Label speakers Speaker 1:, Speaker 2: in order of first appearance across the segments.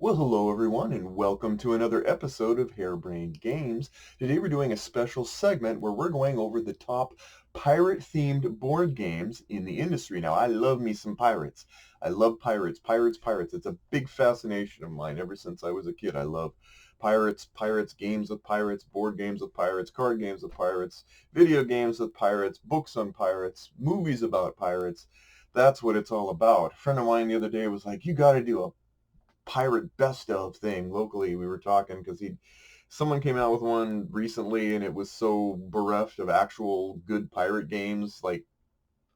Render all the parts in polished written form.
Speaker 1: Well, hello everyone, and welcome to another episode of Harebrained Games. Today we're doing a special segment where we're going over the top pirate-themed board games in the industry. Now, I love me some pirates. I love pirates, pirates, pirates. It's a big fascination of mine ever since I was a kid. I love pirates, pirates, games with pirates, board games with pirates, card games with pirates, video games with pirates, books on pirates, movies about pirates. That's what it's all about. A friend of mine the other day was like, you got to do a pirate best of thing locally. We were talking because someone came out with one recently and it was so bereft of actual good pirate games. Like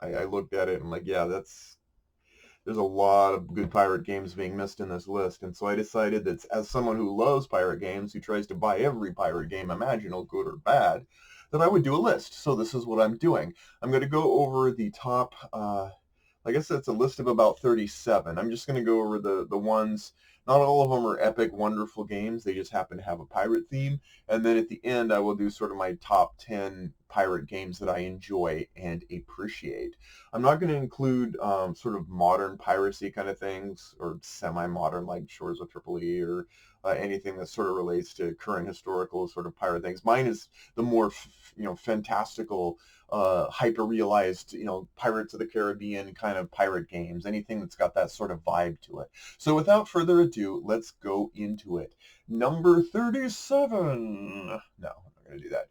Speaker 1: I looked at it and I'm like, yeah, there's a lot of good pirate games being missed in this list. And so I decided that as someone who loves pirate games, who tries to buy every pirate game imaginable, good or bad, that I would do a list. So this is what I'm doing. I'm going to go over the top, I guess it's a list of about 37. I'm just going to go over the ones. Not all of them are epic, wonderful games. They just happen to have a pirate theme. And then at the end, I will do sort of my top 10 pirate games that I enjoy and appreciate. I'm not going to include sort of modern piracy kind of things or semi-modern like Shores of Tripoli or anything that sort of relates to current historical sort of pirate things. Mine is the more, fantastical, hyper-realized, Pirates of the Caribbean kind of pirate games, anything that's got that sort of vibe to it. So without further ado, let's go into it. Number 37. No, I'm not going to do that.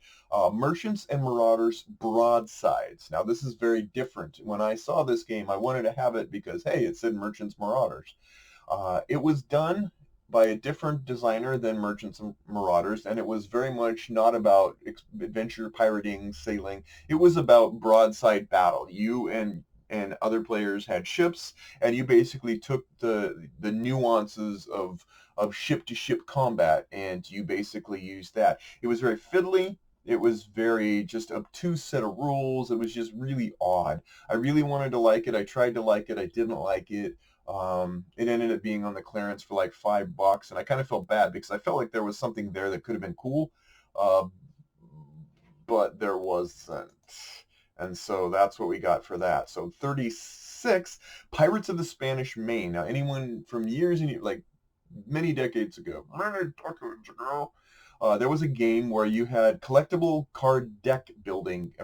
Speaker 1: Merchants and Marauders Broadsides. Now, this is very different. When I saw this game, I wanted to have it because, hey, it said Merchants Marauders. It was done by a different designer than Merchants and Marauders, and it was very much not about adventure, pirating, sailing. It was about broadside battle. You and other players had ships, and you basically took the nuances of ship to ship combat, and you basically used that. It was very fiddly. It was very just obtuse set of rules. It was just really odd. I really wanted to like it. I tried to like it. I didn't like it. It ended up being on the clearance for like $5, and I kind of felt bad because I felt like there was something there that could have been cool, uh, but there wasn't. And so that's what we got for that. So 36, Pirates of the Spanish Main. Now, anyone from years and like many decades ago, there was a game where you had collectible card deck building,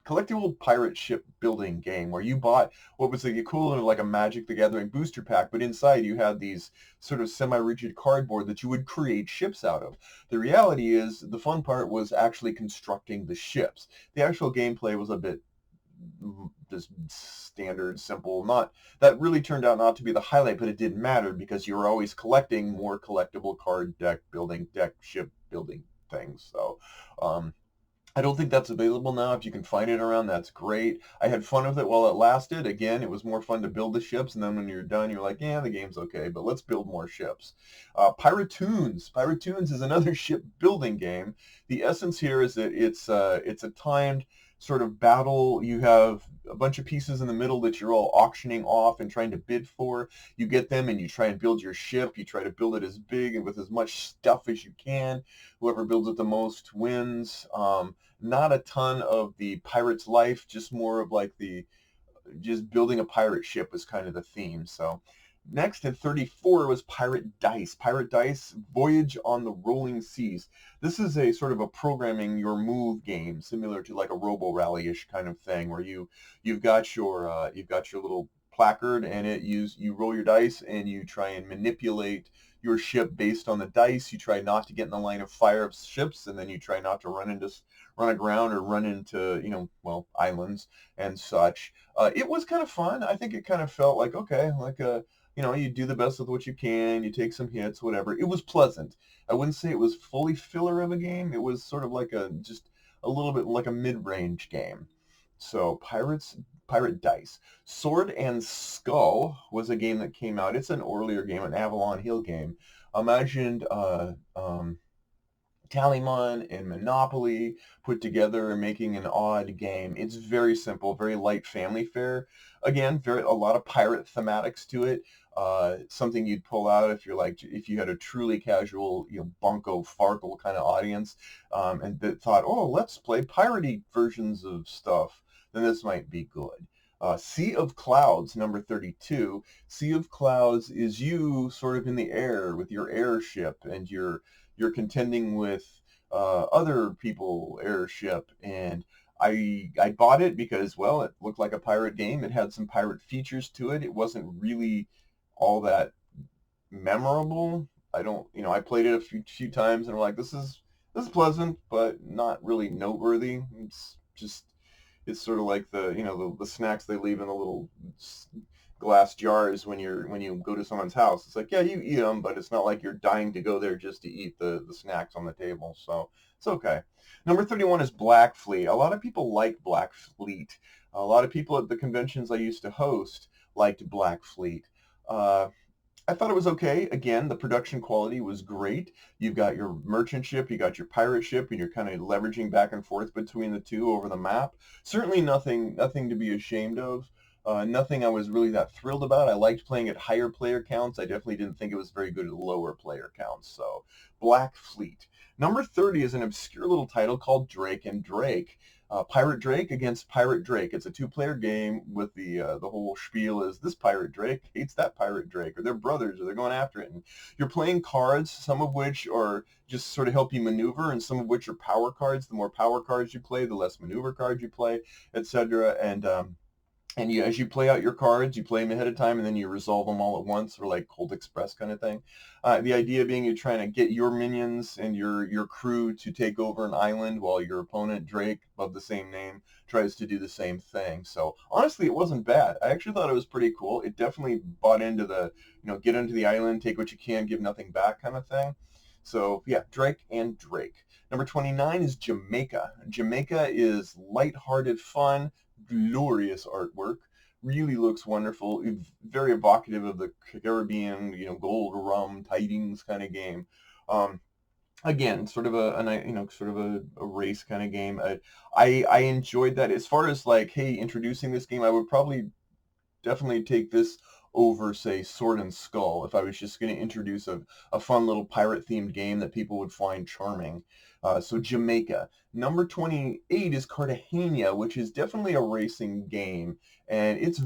Speaker 1: collectible pirate ship building game where you bought what was the equivalent of like a Magic the Gathering booster pack, but inside you had these sort of semi-rigid cardboard that you would create ships out of. The reality is the fun part was actually constructing the ships. The actual gameplay was a bit just standard, simple. Not that really turned out not to be the highlight, but it didn't matter because you were always collecting more collectible card deck building, deck ship building things. So I don't think that's available now. If you can find it around, that's great. I had fun with it while it lasted. Again, it was more fun to build the ships, and then when you're done, you're like, yeah, the game's okay, but let's build more ships. Piratoons. Piratoons is another ship building game. The essence here is that it's a timed sort of battle. You have a bunch of pieces in the middle that you're all auctioning off and trying to bid for. You get them and you try and build your ship. You try to build it as big and with as much stuff as you can. Whoever builds it the most wins. Not a ton of the pirate's life, just more of like just building a pirate ship was kind of the theme. So next at 34 was Pirate Dice. Pirate Dice, Voyage on the Rolling Seas. This is a sort of a programming your move game, similar to like a Robo Rally-ish kind of thing, where you've got your little placard, and you roll your dice and you try and manipulate your ship based on the dice. You try not to get in the line of fire of ships, and then you try not to run aground or run into islands and such. It was kind of fun. I think it kind of felt like okay, like a you do the best with what you can, you take some hits, whatever. It was pleasant. I wouldn't say it was fully filler of a game. It was sort of like just a little bit like a mid-range game. So Pirate Dice. Sword and Skull was a game that came out. It's an earlier game, an Avalon Hill game. Imagined Tallyman and Monopoly put together and making an odd game. It's very simple, very light family fare. Again, a lot of pirate thematics to it. Something you'd pull out if you had a truly casual, bunko farkle kind of audience, and that thought, oh, let's play piratey versions of stuff. Then this might be good. Sea of Clouds, number 32. Sea of Clouds is you sort of in the air with your airship, and you're contending with other people airship. And I bought it because, well, it looked like a pirate game. It had some pirate features to it. It wasn't really all that memorable. I don't, I played it a few times and I'm like, this is pleasant, but not really noteworthy. It's just, it's sort of like the snacks they leave in the little glass jars when you go to someone's house. It's like, yeah, you eat them, but it's not like you're dying to go there just to eat the snacks on the table. So it's okay. Number 31 is Black Fleet. A lot of people like Black Fleet. A lot of people at the conventions I used to host liked Black Fleet. I thought it was okay. Again, the production quality was great. You've got your merchant ship, you got your pirate ship, and you're kind of leveraging back and forth between the two over the map. Certainly nothing to be ashamed of. Nothing I was really that thrilled about. I liked playing at higher player counts. I definitely didn't think it was very good at lower player counts. So, Black Fleet. Number 30 is an obscure little title called Drake and Drake. Pirate Drake against Pirate Drake. It's a two-player game with the whole spiel is this Pirate Drake hates that Pirate Drake, or they're brothers, or they're going after it. And you're playing cards, some of which are just sort of help you maneuver, and some of which are power cards. The more power cards you play, the less maneuver cards you play, etc. And as you play out your cards, you play them ahead of time, and then you resolve them all at once, or like Cold Express kind of thing. The idea being you're trying to get your minions and your crew to take over an island while your opponent, Drake, of the same name, tries to do the same thing. So honestly, it wasn't bad. I actually thought it was pretty cool. It definitely bought into the, get onto the island, take what you can, give nothing back kind of thing. So yeah, Drake and Drake. Number 29 is Jamaica. Jamaica is lighthearted fun, glorious artwork, really looks wonderful, very evocative of the Caribbean, gold, rum, tidings kind of game. Again, sort of a race kind of game. I enjoyed that. As far as like, hey, introducing this game, I would probably definitely take this over, say, Sword and Skull, if I was just going to introduce a fun little pirate-themed game that people would find charming. So Jamaica. Number 28 is Cartagena, which is definitely a racing game, and it's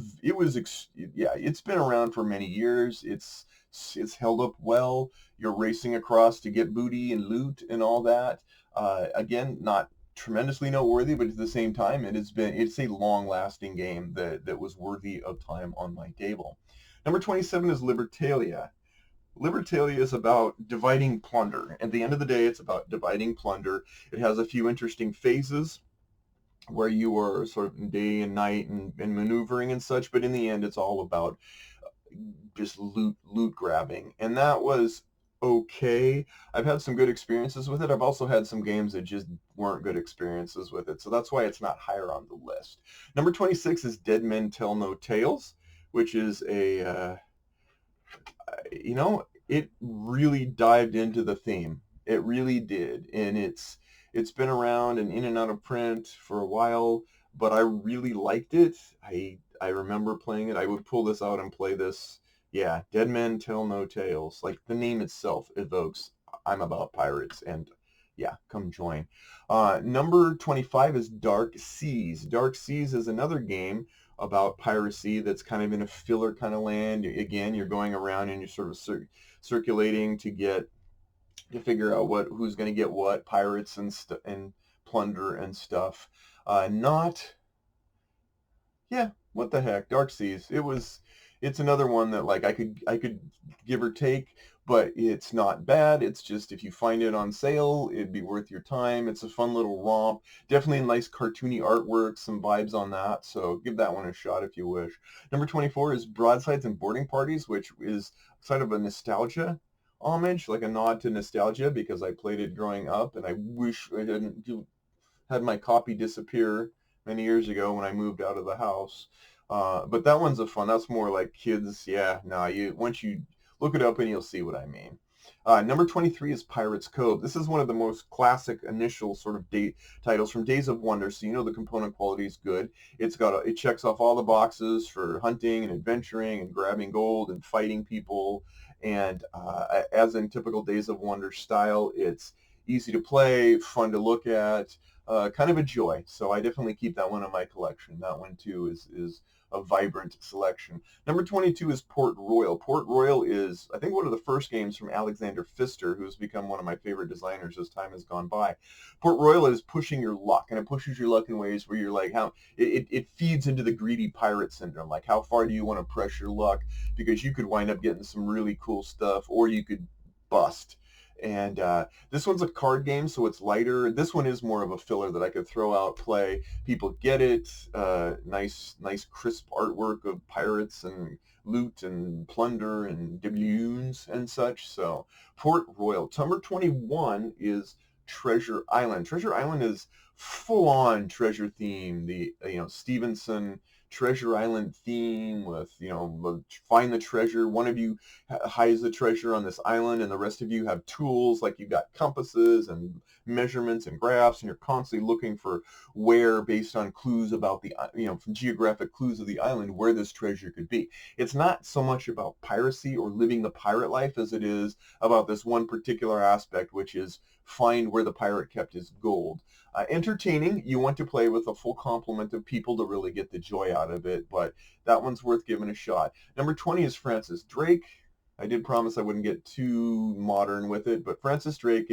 Speaker 1: been around for many years. It's held up well. You're racing across to get booty and loot and all that. Again, not tremendously noteworthy, but at the same time, it's a long-lasting game that was worthy of time on my table. Number 27 is Libertalia. Libertalia is about dividing plunder. At the end of the day, it's about dividing plunder. It has a few interesting phases where you are sort of day and night and maneuvering and such, but in the end, it's all about just loot grabbing. And that was okay. I've had some good experiences with it. I've also had some games that just weren't good experiences with it. So that's why it's not higher on the list. Number 26 is Dead Men Tell No Tales, which is it really dived into the theme. It really did. And it's been around and in and out of print for a while, but I really liked it. I remember playing it. I would pull this out and play this. Yeah, Dead Men Tell No Tales. Like the name itself evokes, I'm about pirates, and yeah, come join. Number 25 is Dark Seas. Dark Seas is another game about piracy that's kind of in a filler kind of land. Again, you're going around and you're sort of circulating to figure out who's going to get what, pirates and plunder and stuff. Not Yeah, what the heck, Dark Seas. It's another one that like I could give or take, but it's not bad. It's just if you find it on sale, it'd be worth your time. It's a fun little romp. Definitely nice cartoony artwork, some vibes on that. So give that one a shot if you wish. Number 24 is Broadsides and Boarding Parties, which is sort of a nostalgia homage, like a nod to nostalgia because I played it growing up and I wish I hadn't had my copy disappear many years ago when I moved out of the house. But that one's a fun. That's more like kids. Yeah, no, once you look it up and you'll see what I mean. Number 23 is Pirates Cove. This is one of the most classic initial sort of titles from Days of Wonder, so you know the component quality is good. It checks off all the boxes for hunting and adventuring and grabbing gold and fighting people. And as in typical Days of Wonder style, it's easy to play, fun to look at, kind of a joy. So I definitely keep that one in my collection. That one too is a vibrant selection. Number 22 is Port Royal. Port Royal is, I think, one of the first games from Alexander Pfister, who's become one of my favorite designers as time has gone by. Port Royal is pushing your luck, and it pushes your luck in ways where you're like, how it feeds into the greedy pirate syndrome. Like, how far do you want to press your luck? Because you could wind up getting some really cool stuff, or you could bust. And this one's a card game, so it's lighter. This one is more of a filler that I could throw out, play. People get it. Nice, crisp artwork of pirates and loot and plunder and doubloons and such. So Port Royal. Number 21 is Treasure Island. Treasure Island is full-on treasure theme. The Stevenson Treasure Island theme with find the treasure. One of you hides the treasure on this island, and the rest of you have tools, like you've got compasses and measurements and graphs, and you're constantly looking for where, based on clues about the from geographic clues of the island, where this treasure could be. It's not so much about piracy or living the pirate life as it is about this one particular aspect, which is find where the pirate kept his gold. Entertaining. You want to play with a full complement of people to really get the joy out of it, but that one's worth giving a shot. Number 20 is Francis Drake. I did promise I wouldn't get too modern with it, but Francis Drake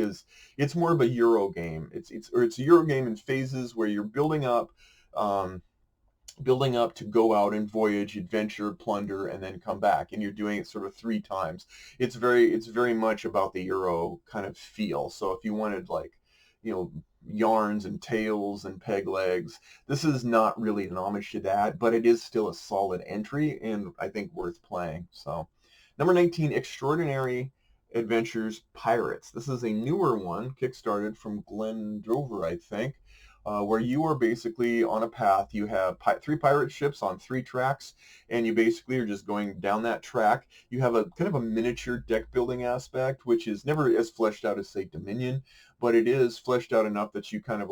Speaker 1: it's more of a Euro game. It's a Euro game in phases where you're building up to go out and voyage, adventure, plunder, and then come back, and you're doing it sort of 3 times. It's very much about the Euro kind of feel. So if you wanted, like, yarns and tails and peg legs, this is not really an homage to that, but it is still a solid entry and I think worth playing. So number 19, Extraordinary Adventures Pirates. This is a newer one, kickstarted from Glenn Drover, I think, where you are basically on a path. You have 3 pirate ships on 3 tracks, and you basically are just going down that track. You have a kind of a miniature deck building aspect, which is never as fleshed out as, say, Dominion, but it is fleshed out enough that you kind of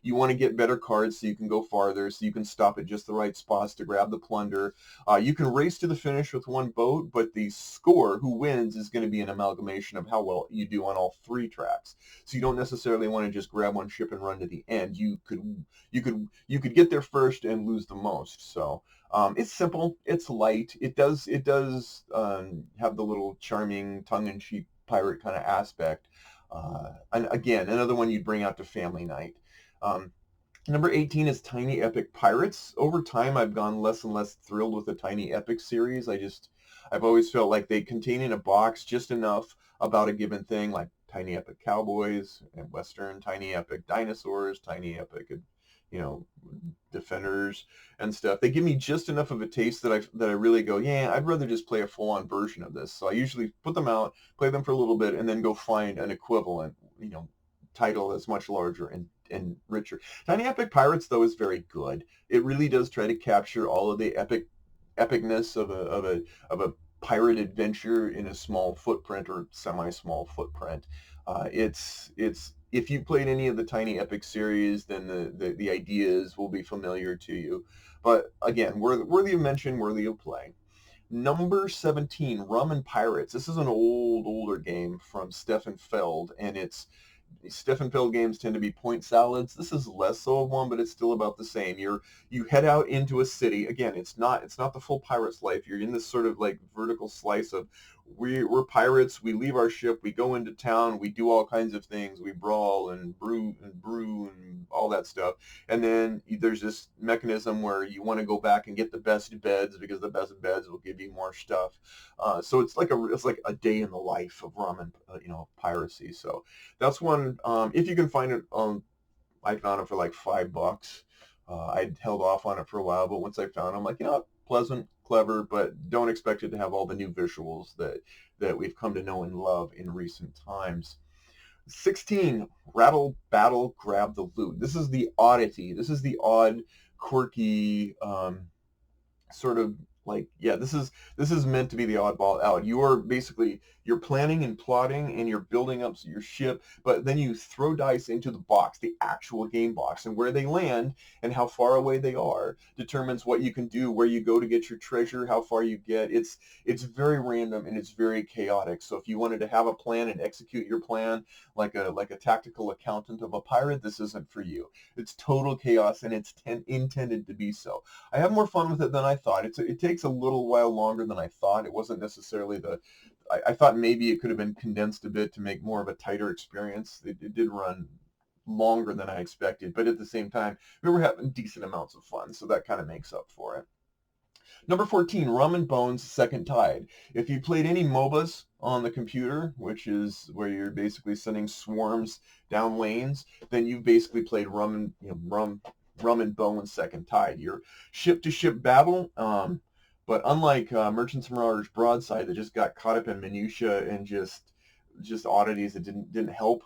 Speaker 1: you want to get better cards so you can go farther, so you can stop at just the right spots to grab the plunder. You can race to the finish with 1 boat, but the score, who wins, is going to be an amalgamation of how well you do on all 3 tracks. So you don't necessarily want to just grab 1 ship and run to the end. You could get there first and lose the most. So it's simple, it's light. It does have the little charming tongue-in-cheek pirate kind of aspect. And again, another one you'd bring out to family night. Number 18 is Tiny Epic Pirates. Over time, I've gone less and less thrilled with the Tiny Epic series. I've always felt like they contain in a box just enough about a given thing, like Tiny Epic Cowboys and Western, Tiny Epic Dinosaurs, Tiny Epic, Defenders and stuff. They give me just enough of a taste that I really go, yeah, I'd rather just play a full-on version of this. So I usually put them out, play them for a little bit, and then go find an equivalent, title that's much larger and richer. Tiny Epic Pirates, though, is very good. It really does try to capture all of the epicness of a pirate adventure in a small footprint or semi-small footprint. It's if you've played any of the Tiny Epic series, then the ideas will be familiar to you. But again, worthy of mention, worthy of play. Number 17, Rum and Pirates. This is an older game from Stefan Feld, and Stefan Feld games tend to be point salads. This is less so of one, but it's still about the same. You head out into a city. Again, it's not the full pirate's life. You're in this sort of like vertical slice of we're pirates. We leave our ship. We go into town. We do all kinds of things. We brawl and brew and all that stuff. And then there's this mechanism where you want to go back and get the best beds because the best beds will give you more stuff. So it's like a day in the life of rum and piracy. So that's one. If you can find it, I found it for like $5. I'd held off on it for a while, but once I found it, I'm like, pleasant, clever, but don't expect it to have all the new visuals that we've come to know and love in recent times. 16, Rattle Battle, Grab the Loot. This is the oddity. This is the odd, quirky, sort of Like, yeah, this is meant to be the oddball out. You're planning and plotting and you're building up your ship, but then you throw dice into the box, the actual game box, and where they land and how far away they are determines what you can do, where you go to get your treasure, how far you get. It's very random and it's very chaotic. So if you wanted to have a plan and execute your plan like a tactical accountant of a pirate, this isn't for you. It's total chaos and it's intended to be so. I have more fun with it than I thought. It takes a little while longer than I thought. It wasn't necessarily I thought maybe it could have been condensed a bit to make more of a tighter experience. It did run longer than I expected, but at the same time, we were having decent amounts of fun, so that kind of makes up for it. Number 14, Rum and Bones Second Tide. If you played any MOBAs on the computer, which is where you're basically sending swarms down lanes, then you've basically played Rum and Bones Second Tide. Your ship-to-ship battle, but unlike Merchants and Marauders Broadside that just got caught up in minutia and just oddities that didn't help.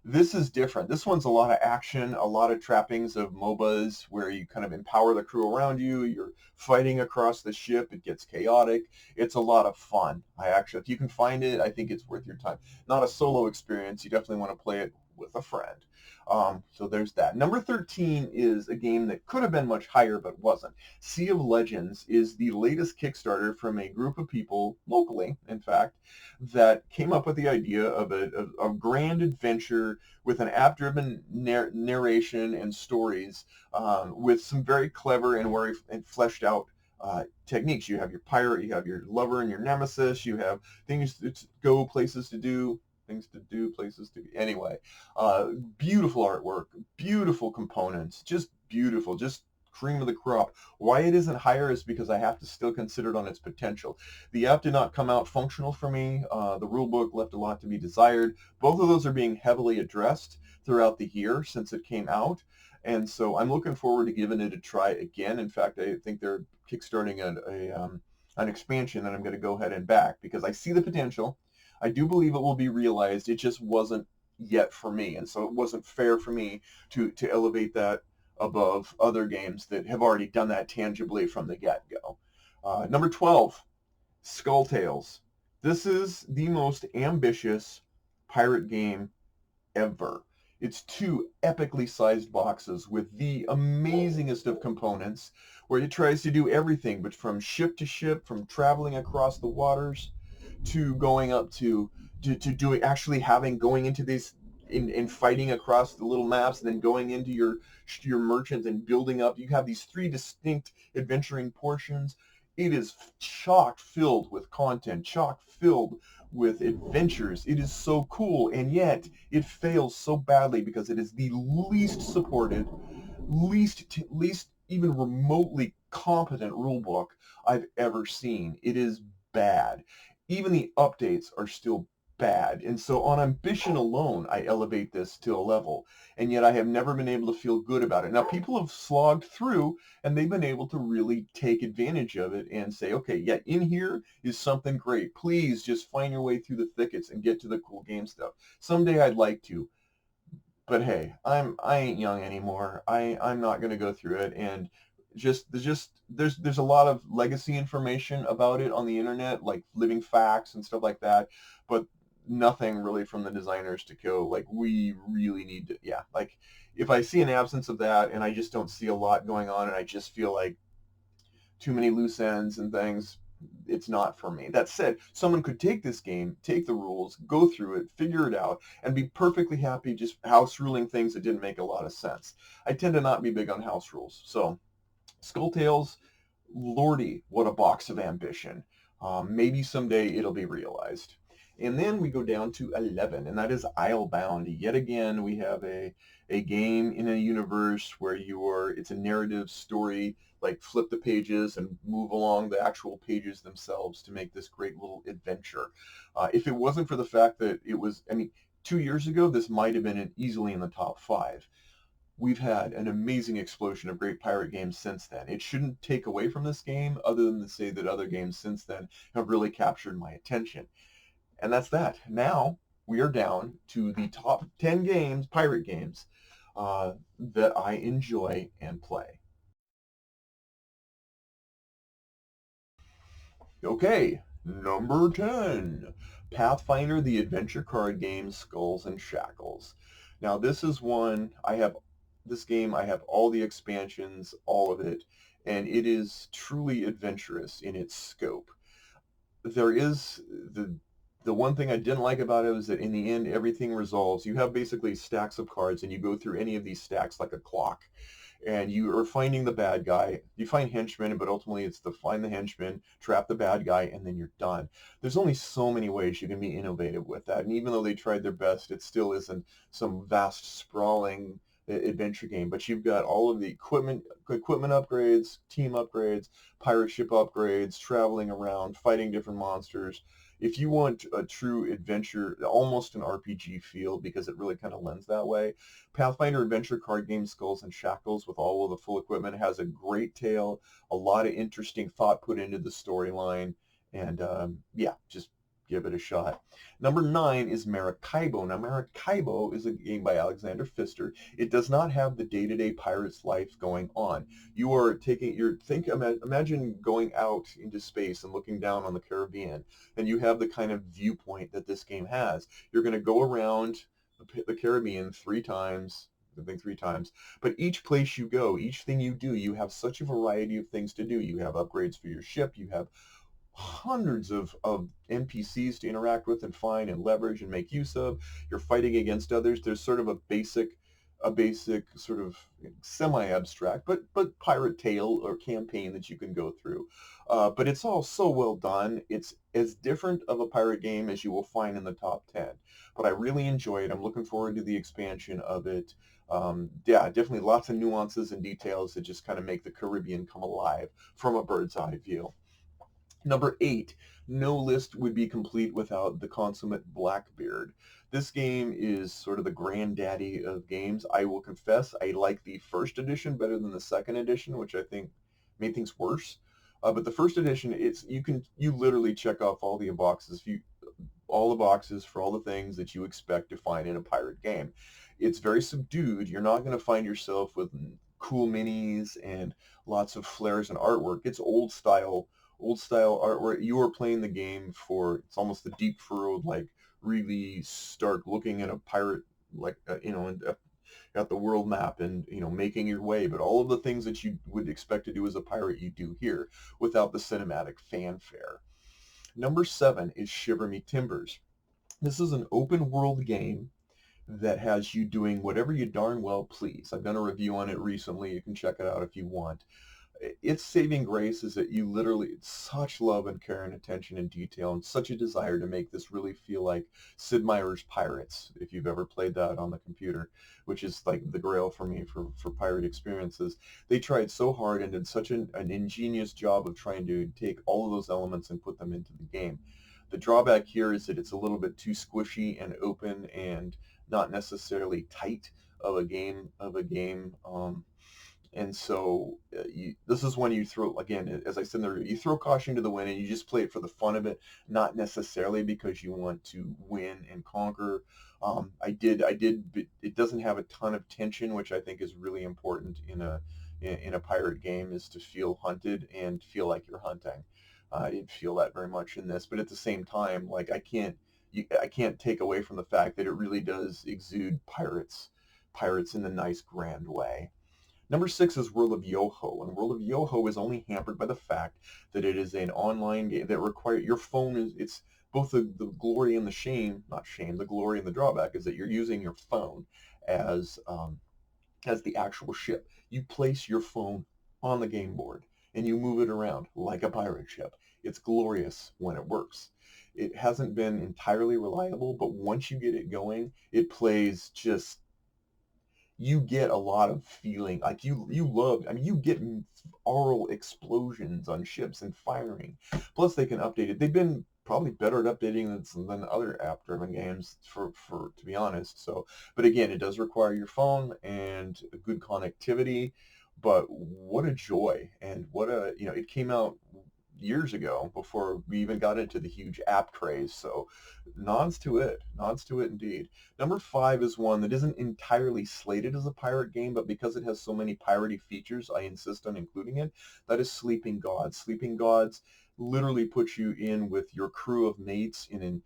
Speaker 1: This is different. This one's a lot of action, a lot of trappings of MOBAs where you kind of empower the crew around you. You're fighting across the ship. It gets chaotic. It's a lot of fun. If you can find it, I think it's worth your time. Not a solo experience. You definitely want to play it with a friend. So there's that. Number 13 is a game that could have been much higher but wasn't. Sea of Legends is the latest Kickstarter from a group of people, locally in fact, that came up with the idea of a grand adventure with an app-driven narration and stories with some very clever and fleshed out techniques. You have your pirate, you have your lover and your nemesis, you have things to go, places to do, places to be. Anyway, beautiful artwork, beautiful components, just beautiful, just cream of the crop. Why it isn't higher is because I have to still consider it on its potential. The app did not come out functional for me. The rulebook left a lot to be desired. Both of those are being heavily addressed throughout the year since it came out. And so I'm looking forward to giving it a try again. In fact, I think they're kickstarting an expansion that I'm going to go ahead and back because I see the potential. I do believe it will be realized. It just wasn't yet for me. And so it wasn't fair for me to elevate that above other games that have already done that tangibly from the get-go. Number 12, Skull Tales. This is the most ambitious pirate game ever. It's two epically sized boxes with the amazingest of components where it tries to do everything, but from ship to ship, from traveling across the waters to going up to doing actually going into these in fighting across the little maps and then going into your merchants and building up. You have these three distinct adventuring portions. It is chock filled with content, chock filled with adventures. It is so cool, and yet it fails so badly because it is the least supported, least even remotely competent rulebook I've ever seen. It is bad. Even the updates are still bad. And so on ambition alone, I elevate this to a level. And yet I have never been able to feel good about it. Now, people have slogged through and they've been able to really take advantage of it and say, okay, yeah, in here is something great. Please just find your way through the thickets and get to the cool game stuff. Someday I'd like to. But hey, I ain't young anymore. I'm not going to go through it. And there's a lot of legacy information about it on the internet, like living facts and stuff like that, but nothing really from the designers to go like we really need to. Yeah, like if I see an absence of that and I just don't see a lot going on and I just feel like too many loose ends and things, it's not for me. That said, someone could take this game, take the rules, go through it, figure it out, and be perfectly happy just house ruling things that didn't make a lot of sense. I tend to not be big on house rules, so Skull Tales, lordy, what a box of ambition. Maybe someday it'll be realized. And then we go down to 11, and that is Islebound. Yet again, we have a game in a universe where it's a narrative story, like flip the pages and move along the actual pages themselves to make this great little adventure. If it wasn't for the fact that it was, 2 years ago, this might have been easily in the top 5. We've had an amazing explosion of great pirate games since then. It shouldn't take away from this game other than to say that other games since then have really captured my attention. And that's that. Now we are down to the top 10 games, pirate games, that I enjoy and play. Okay, number 10, Pathfinder, the adventure card game, Skulls and Shackles. Now this is one, this game, I have all the expansions, all of it, and it is truly adventurous in its scope. There is the one thing I didn't like about it was that in the end everything resolves. You have basically stacks of cards and you go through any of these stacks like a clock, and you are finding the bad guy. You find henchmen, but ultimately it's to find the henchman, trap the bad guy, and then you're done. There's only so many ways you can be innovative with that, and even though they tried their best, it still isn't some vast sprawling adventure game. But you've got all of the equipment upgrades, team upgrades, pirate ship upgrades, traveling around, fighting different monsters. If you want a true adventure, almost an RPG feel, because it really kind of lends that way, Pathfinder adventure card game Skulls and Shackles with all of the full equipment has a great tale, a lot of interesting thought put into the storyline, and yeah, just give it a shot. Number 9 is Maracaibo. Now, Maracaibo is a game by Alexander Pfister. It does not have the day-to-day pirate's life going on. You are imagine going out into space and looking down on the Caribbean, and you have the kind of viewpoint that this game has. You're going to go around the Caribbean three times, but each place you go, each thing you do, you have such a variety of things to do. You have upgrades for your ship, you have hundreds of NPCs to interact with and find and leverage and make use of. You're fighting against others. There's sort of a basic sort of semi-abstract but pirate tale or campaign that you can go through. But it's all so well done. It's as different of a pirate game as you will find in the top 10. But I really enjoy it. I'm looking forward to the expansion of it. Yeah, definitely lots of nuances and details that just kind of make the Caribbean come alive from a bird's eye view. Number 8, no list would be complete without the consummate Blackbeard. This game is sort of the granddaddy of games. I will confess I like the first edition better than the second edition, which I think made things worse. But the first edition, you literally check off all the boxes. All the boxes for all the things that you expect to find in a pirate game. It's very subdued. You're not going to find yourself with cool minis and lots of flares and artwork. It's old style artwork. You are playing the game for, it's almost the deep furrowed, like really stark looking at a pirate, like at the world map and making your way. But all of the things that you would expect to do as a pirate, you do here without the cinematic fanfare. Number 7 is Shiver Me Timbers. This is an open world game that has you doing whatever you darn well please. I've done a review on it recently. You can check it out if you want. Its saving grace is that you literally, it's such love and care and attention and detail and such a desire to make this really feel like Sid Meier's Pirates, if you've ever played that on the computer, which is like the grail for me for pirate experiences. They tried so hard and did such an ingenious job of trying to take all of those elements and put them into the game. The drawback here is that it's a little bit too squishy and open and not necessarily tight of a game. And so this is when you throw, again, as I said in the review, you throw caution to the wind and you just play it for the fun of it, not necessarily because you want to win and conquer. It doesn't have a ton of tension, which I think is really important in a pirate game, is to feel hunted and feel like you're hunting. I didn't feel that very much in this, but at the same time, like I can't take away from the fact that it really does exude pirates in a nice grand way. Number 6 is World of Yoho, and World of Yoho is only hampered by the fact that it is an online game that requires your phone. It's both the glory and the shame, not shame, the glory and the drawback is that you're using your phone as the actual ship. You place your phone on the game board and you move it around like a pirate ship. It's glorious when it works. It hasn't been entirely reliable, but once you get it going, it plays just, you get a lot of feeling like you love. I mean, you get aural explosions on ships and firing. Plus, they can update it. They've been probably better at updating than other app-driven games, for to be honest. So, but again, it does require your phone and a good connectivity. But what a joy, and what a, it came out years ago before we even got into the huge app craze. So nods to it indeed. Number 5 is one that isn't entirely slated as a pirate game, but because it has so many piratey features, I insist on including it. That is Sleeping Gods. Sleeping Gods literally puts you in with your crew of mates in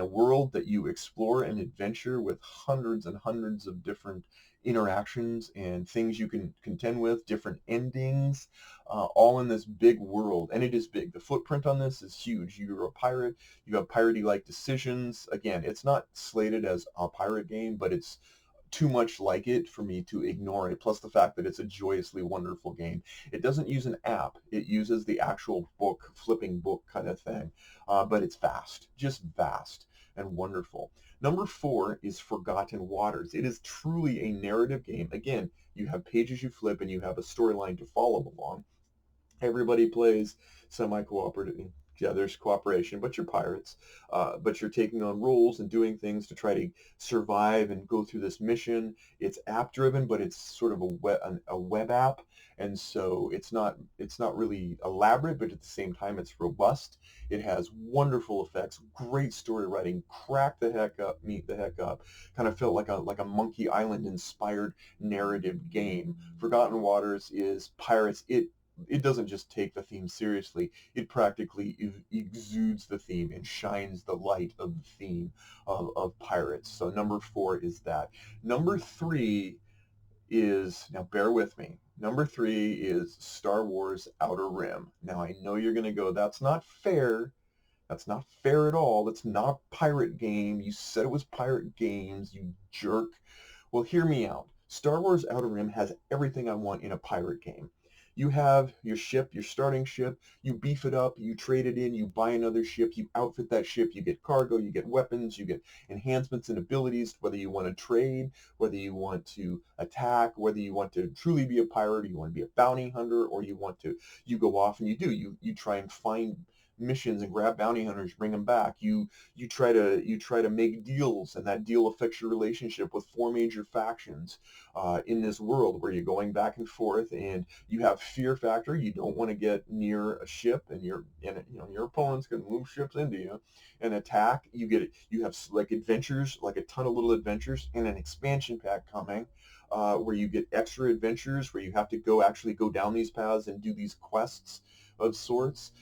Speaker 1: a world that you explore and adventure with hundreds and hundreds of different interactions and things you can contend with, different endings, all in this big world. And it is big. The footprint on this is huge. You're a pirate. You have piratey-like decisions. Again, it's not slated as a pirate game, but it's too much like it for me to ignore it, plus the fact that it's a joyously wonderful game. It doesn't use an app. It uses the actual book, flipping book kind of thing, but it's vast, just vast and wonderful. Number 4 is Forgotten Waters. It is truly a narrative game. Again, you have pages you flip and you have a storyline to follow along. Everybody plays semi-cooperative. Yeah, there's cooperation, but you're pirates. But you're taking on roles and doing things to try to survive and go through this mission. It's app-driven, but it's sort of a web app, and so it's not really elaborate, but at the same time, it's robust. It has wonderful effects, great story writing, crack the heck up, meet the heck up. Kind of felt like a Monkey Island inspired narrative game. Forgotten Waters is pirates. It doesn't just take the theme seriously. It practically exudes the theme and shines the light of the theme of pirates. So number 4 is that. Number 3 is, now bear with me, number 3 is Star Wars Outer Rim. Now I know you're going to go, that's not fair. That's not fair at all. That's not a pirate game. You said it was pirate games, you jerk. Well, hear me out. Star Wars Outer Rim has everything I want in a pirate game. You have your ship, your starting ship, you beef it up, you trade it in, you buy another ship, you outfit that ship, you get cargo, you get weapons, you get enhancements and abilities, whether you want to trade, whether you want to attack, whether you want to truly be a pirate, or you want to be a bounty hunter, or you go off and you try and find missions and grab bounty hunters, bring them back. You try to make deals, and that deal affects your relationship with 4 major factions in this world where you're going back and forth, and you have fear factor. You don't want to get near a ship, and your opponents can move ships into you and attack. You have like adventures, like a ton of little adventures, and an expansion pack coming. Where you get extra adventures, where you have to actually go down these paths and do these quests of sorts.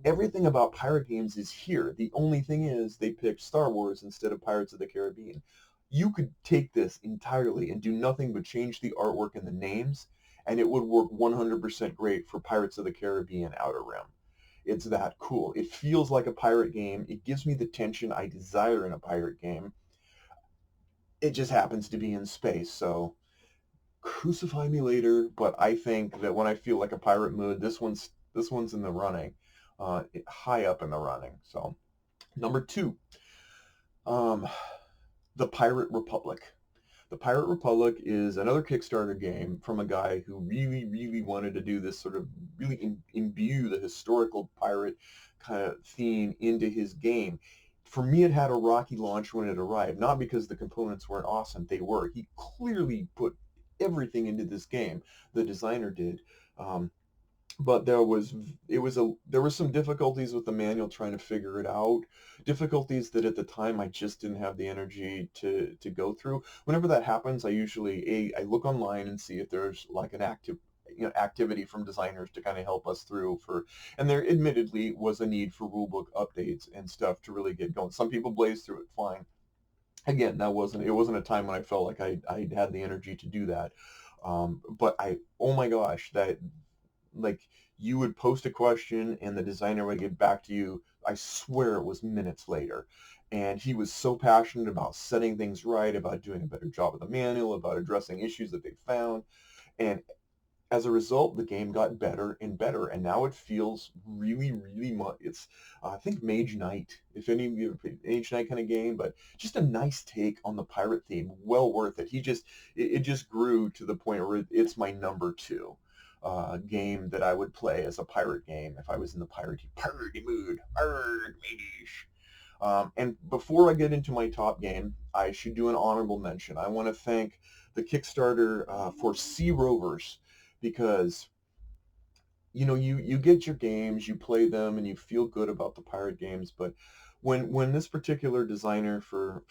Speaker 1: Everything about pirate games is here. The only thing is they picked Star Wars instead of Pirates of the Caribbean. You could take this entirely and do nothing but change the artwork and the names, and it would work 100% great for Pirates of the Caribbean Outer Rim. It's that cool. It feels like a pirate game. It gives me the tension I desire in a pirate game. It just happens to be in space, so crucify me later, but I think that when I feel like a pirate mood, this one's in the running, high up in the running. So number 2, um, the Pirate Republic. The Pirate Republic is another Kickstarter game from a guy who really, really wanted to do this sort of really imbue the historical pirate kind of theme into his game. For me, it had a rocky launch when it arrived, not because the components weren't awesome. They were. He clearly put everything into this game. The designer did. But there was some difficulties with the manual trying to figure it out, difficulties that at the time I just didn't have the energy to go through. Whenever that happens, I look online and see if there's like an activity from designers to kind of help us through and there admittedly was a need for rulebook updates and stuff to really get going. Some people blazed through it fine. Again, it wasn't a time when I felt like I had the energy to do that. But oh my gosh, that, like, you would post a question and the designer would get back to you. I swear it was minutes later. And he was so passionate about setting things right, about doing a better job of the manual, about addressing issues that they found. And as a result, the game got better and better, and now it feels really, really much. It's, I think, Mage Knight, if any of you Mage Knight kind of game, but just a nice take on the pirate theme. Well worth it. It just grew to the point where it's my number 2 game that I would play as a pirate game if I was in the piratey mood. Arrgh, mateys. And before I get into my top game, I should do an honorable mention. I want to thank the Kickstarter for Sea Rovers, because you get your games, you play them, and you feel good about the pirate games. But when this particular designer for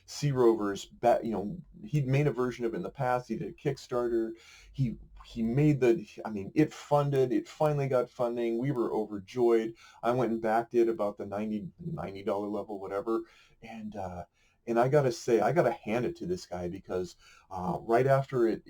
Speaker 1: Sea Rovers, he'd made a version of it in the past. He did a Kickstarter. He he made I mean, it finally got funding. We were overjoyed. I went and backed it about the $90 level, whatever. And, and I got to say, I got to hand it to this guy because right after it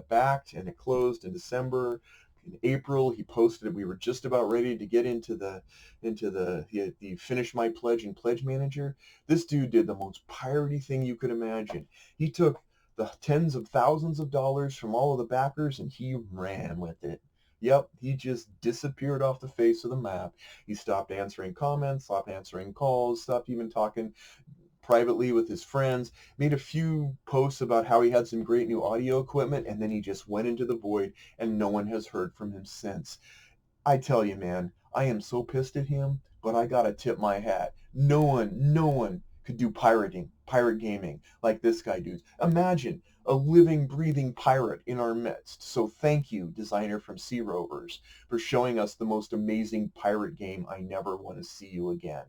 Speaker 1: backed and it closed in December, in April, he posted it. We were just about ready to get into the finish my pledge and pledge manager. This dude did the most piratey thing you could imagine. He took the tens of thousands of dollars from all of the backers and he ran with it. Yep, he just disappeared off the face of the map. He stopped answering comments, stopped answering calls, stopped even talking privately with his friends, made a few posts about how he had some great new audio equipment, and then he just went into the void and no one has heard from him since. I tell you, man, I am so pissed at him, but I gotta tip my hat. No one could do pirate gaming like this guy does. Imagine a living, breathing pirate in our midst. So thank you, designer from Sea Rovers, for showing us the most amazing pirate game. I never want to see you again.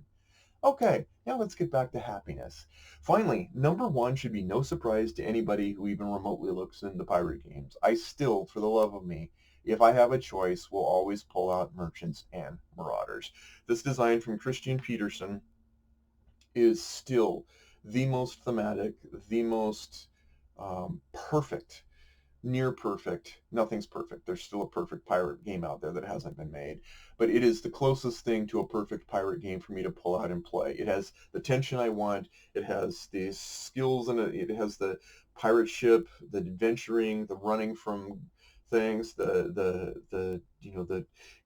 Speaker 1: Okay, now let's get back to happiness. Finally, number one should be no surprise to anybody who even remotely looks into pirate games. I still, for the love of me, if I have a choice, will always pull out Merchants and Marauders. This design from Christian Peterson is still the most thematic, the most perfect, near perfect. Nothing's perfect. There's still a perfect pirate game out there that hasn't been made, but it is the closest thing to a perfect pirate game for me to pull out and play. It has the tension I want. It has the skills, and it has the pirate ship, the adventuring, the running from things, the the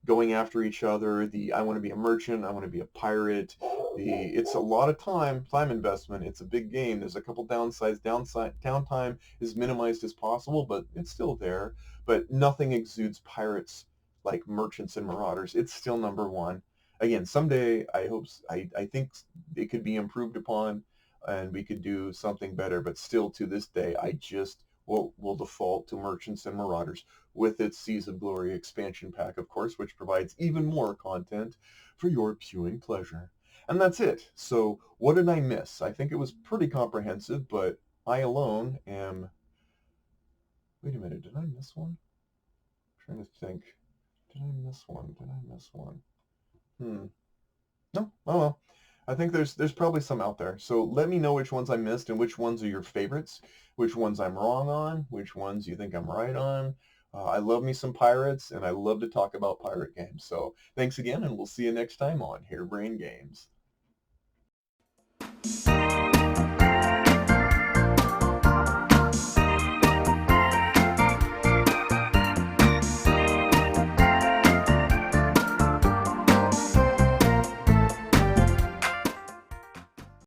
Speaker 1: going after each other, the I want to be a merchant, I want to be a pirate. It's a lot of time investment. It's a big game. There's a couple downsides. Downtime is minimized as possible, but it's still there. But nothing exudes pirates like Merchants and Marauders. It's still number one. Again, someday I think it could be improved upon and we could do something better, but still to this day I just will default to Merchants and Marauders with its Seas of Glory expansion pack, of course, which provides even more content for your viewing pleasure. And that's it. So what did I miss? I think it was pretty comprehensive, but I alone am... Wait a minute, did I miss one? I'm trying to think. Did I miss one? Did I miss one? No? Oh well. I think there's probably some out there. So let me know which ones I missed and which ones are your favorites, which ones I'm wrong on, which ones you think I'm right on. I love me some pirates, and I love to talk about pirate games. So thanks again, and we'll see you next time on Harebrained Games.